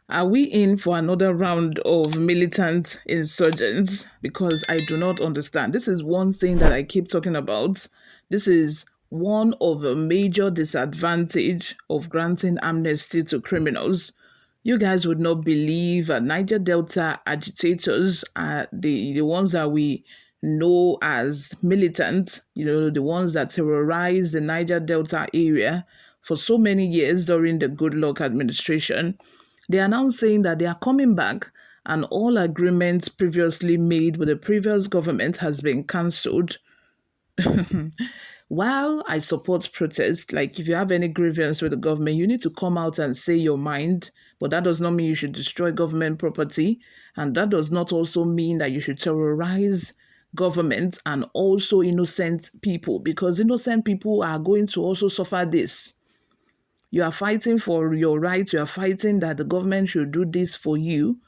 Are we in for another round of militant insurgents? Because I do not understand. This is one thing that I keep talking about. This is one of the major disadvantage of granting amnesty to criminals. You guys would not believe Niger Delta agitators are the ones that we know as militants, the ones that terrorized the Niger Delta area for so many years during the Goodluck administration. They are now saying that they are coming back and all agreements previously made with the previous government has been cancelled. While I support protest, like if you have any grievance with the government, you need to come out and say your mind. But that does not mean you should destroy government property. And that does not also mean that you should terrorize government and also innocent people, because innocent people are going to also suffer this. You are fighting for your rights. You are fighting that the government should do this for you.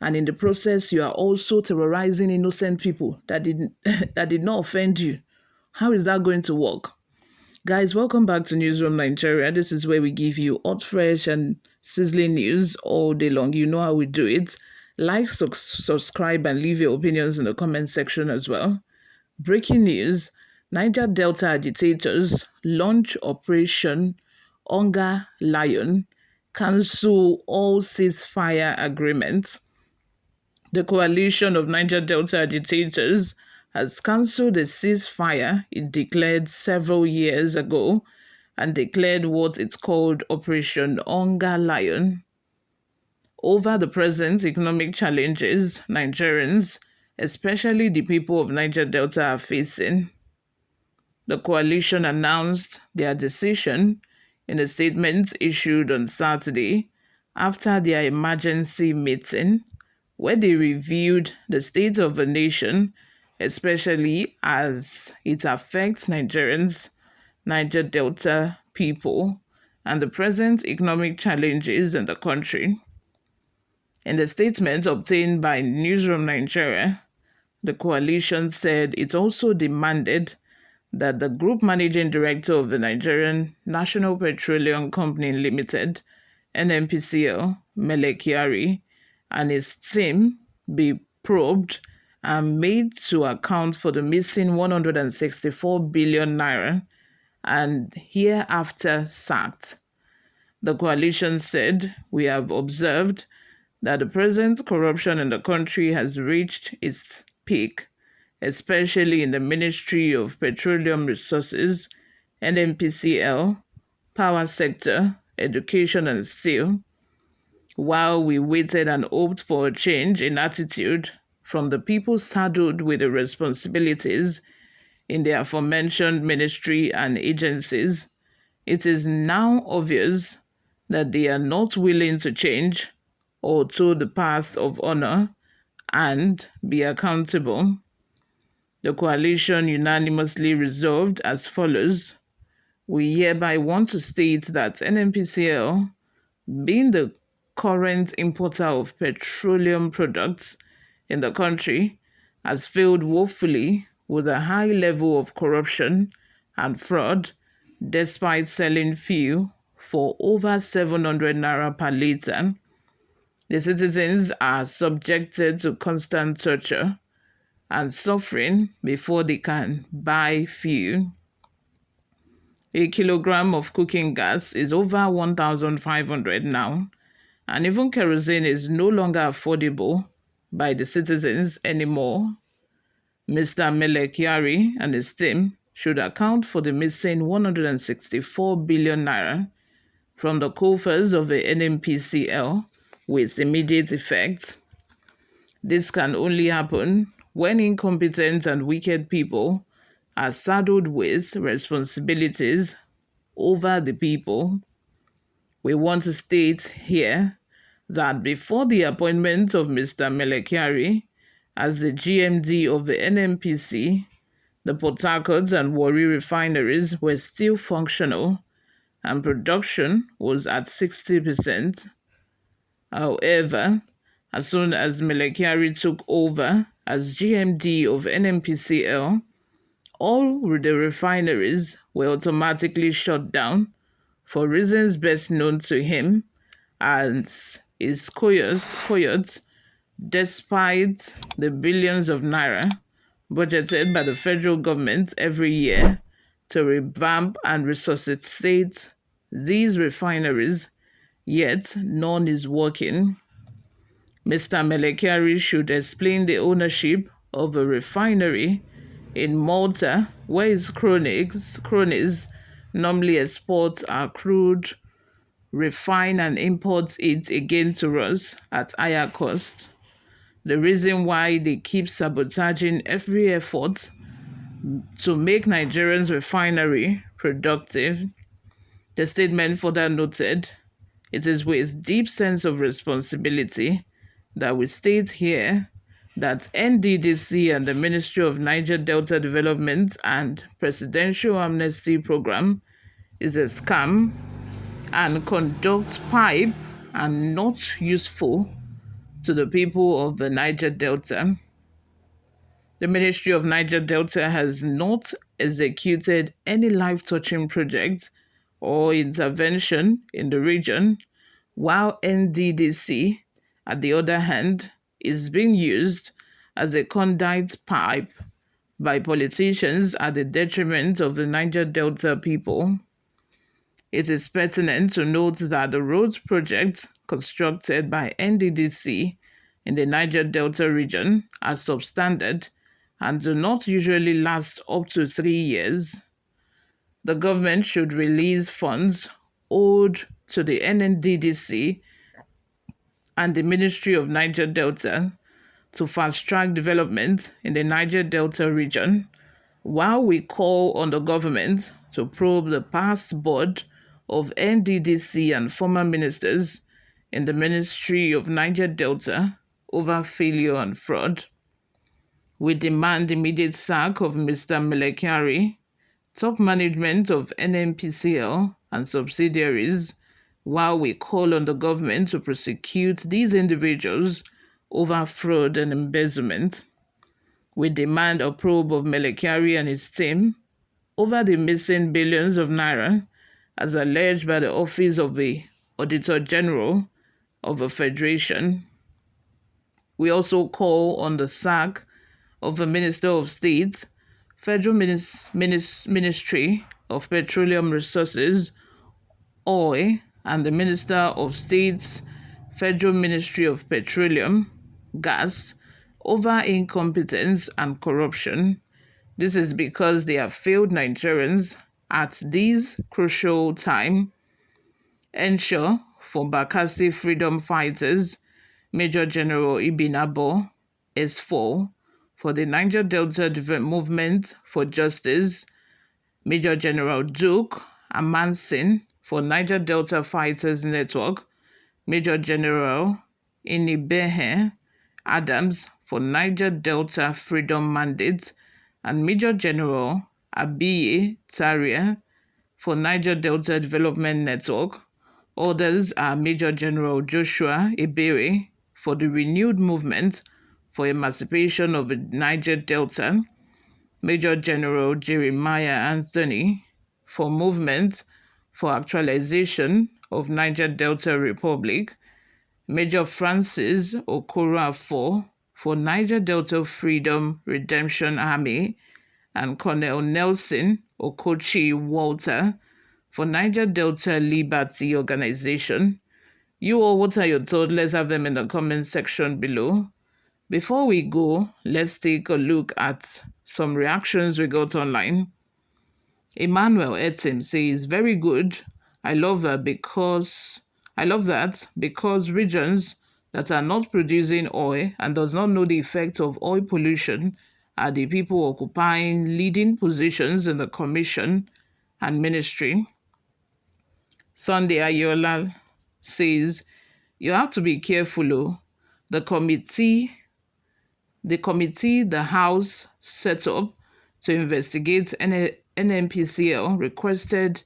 And in the process, you are also terrorizing innocent people that did not offend you. How is that going to work? Guys, welcome back to Newsroom Nigeria. This is where we give you hot, fresh, and sizzling news all day long. You know how we do it. Like, subscribe, and leave your opinions in the comment section as well. Breaking news: Niger Delta agitators launch Operation Hunger Lion, cancel all ceasefire agreements. The coalition of Niger Delta agitators has cancelled the ceasefire it declared several years ago and declared what it's called Operation Hunger Lion over the present economic challenges Nigerians, especially the people of Niger Delta, are facing. The coalition announced their decision in a statement issued on Saturday after their emergency meeting, where they reviewed the state of the nation, especially as it affects Nigerians, Niger Delta people, and the present economic challenges in the country. In the statement obtained by Newsroom Nigeria, the coalition said it also demanded that the group managing director of the Nigerian National Petroleum Company Limited, NNPCL, Mele Kyari, and his team be probed and made to account for the missing 164 billion naira and hereafter sacked. The coalition said, "We have observed that the present corruption in the country has reached its peak, especially in the Ministry of Petroleum Resources, NNPCL, power sector, education and steel. While we waited and hoped for a change in attitude from the people saddled with the responsibilities in the aforementioned ministry and agencies, it is now obvious that they are not willing to change or toe the path of honor and be accountable." The coalition unanimously resolved as follows: "We hereby want to state that NNPCL, being the current importer of petroleum products in the country, has failed woefully with a high level of corruption and fraud, despite selling fuel for over 700 naira per litre. The citizens are subjected to constant torture and suffering before they can buy fuel. A kilogram of cooking gas is over 1,500 now, and even kerosene is no longer affordable by the citizens anymore. Mr. Mele Kyari and his team should account for the missing 164 billion naira from the coffers of the NNPCL with immediate effect. This can only happen when incompetent and wicked people are saddled with responsibilities over the people. We want to state here that before the appointment of Mr. Mele Kyari as the GMD of the NNPC, the Port Harcourt and Warri refineries were still functional and production was at 60%. However, as soon as Mele Kyari took over as GMD of NNPCL, all the refineries were automatically shut down for reasons best known to him, as is coyote despite the billions of naira budgeted by the federal government every year to revamp and resuscitate these refineries, yet none is working. Mr. Melekari should explain the ownership of a refinery in Malta, where his cronies normally export our crude, refine and import it again to us at higher cost. The reason why they keep sabotaging every effort to make Nigerians' refinery productive, the statement further noted, it is with deep sense of responsibility that we state here that NDDC and the Ministry of Niger Delta Development and Presidential Amnesty Program is a scam and conduct pipe and not useful to the people of the Niger Delta. The Ministry of Niger Delta has not executed any life-touching project or intervention in the region, while NDDC, at the other hand, is being used as a conduit pipe by politicians at the detriment of the Niger Delta people. It is pertinent to note that the road projects constructed by NDDC in the Niger Delta region are substandard and do not usually last up to 3 years. The government should release funds owed to the NNDDC and the Ministry of Niger Delta to fast-track development in the Niger Delta region, while we call on the government to probe the past board of NDDC and former ministers in the Ministry of Niger Delta over failure and fraud. We demand immediate sack of Mr. Melekari, top management of NNPCL and subsidiaries, while we call on the government to prosecute these individuals over fraud and embezzlement. We demand a probe of Melekari and his team over the missing billions of naira as alleged by the Office of the Auditor General of the Federation. We also call on the sack of the Minister of State, Federal Ministry of Petroleum Resources, Oil, and the Minister of State's Federal Ministry of Petroleum, Gas, over incompetence and corruption. This is because they have failed Nigerians at this crucial time. Ensure for Bakassi freedom fighters, Major General Ibinabo, S4, for the Niger Delta Movement for Justice, Major General Duke Amansin for Niger Delta Fighters Network, Major General Inibehe Adams for Niger Delta Freedom Mandate, and Major General Abiye Taria for Niger Delta Development Network. Others are Major General Joshua Ebere for the renewed movement for emancipation of the Niger Delta, Major General Jeremiah Anthony for movement for actualization of Niger Delta Republic, Major Francis Okoroafor for Niger Delta Freedom Redemption Army, and Colonel Nelson Okochi Walter for Niger Delta Liberty Organization. You all, what are your thoughts? Let's have them in the comment section below. Before we go, let's take a look at some reactions we got online. Emmanuel Etim says, very good. I love that because regions that are not producing oil and does not know the effect of oil pollution are the people occupying leading positions in the commission and ministry. Sunday Ayola says, you have to be careful. Oh. The committee the House set up to investigate NNPCL requested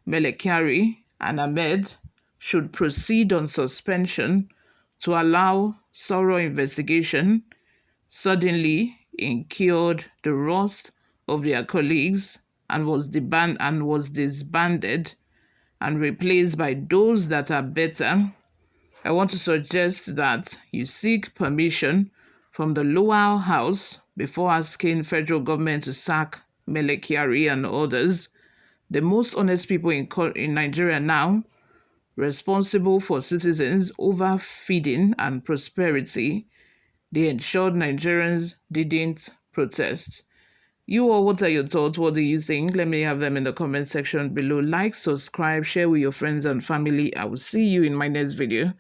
Melekari and Ahmed should proceed on suspension to allow thorough investigation, suddenly incurred the wrath of their colleagues and was disbanded and replaced by those that are better. I want to suggest that you seek permission from the lower house before asking federal government to sack Mele Kyari and others, the most honest people in Nigeria now, responsible for citizens' overfeeding and prosperity. They ensured Nigerians didn't protest. You all, what are your thoughts? What do you think? Let me have them in the comment section below. Like, subscribe, share with your friends and family. I will see you in my next video.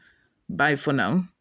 Bye for now.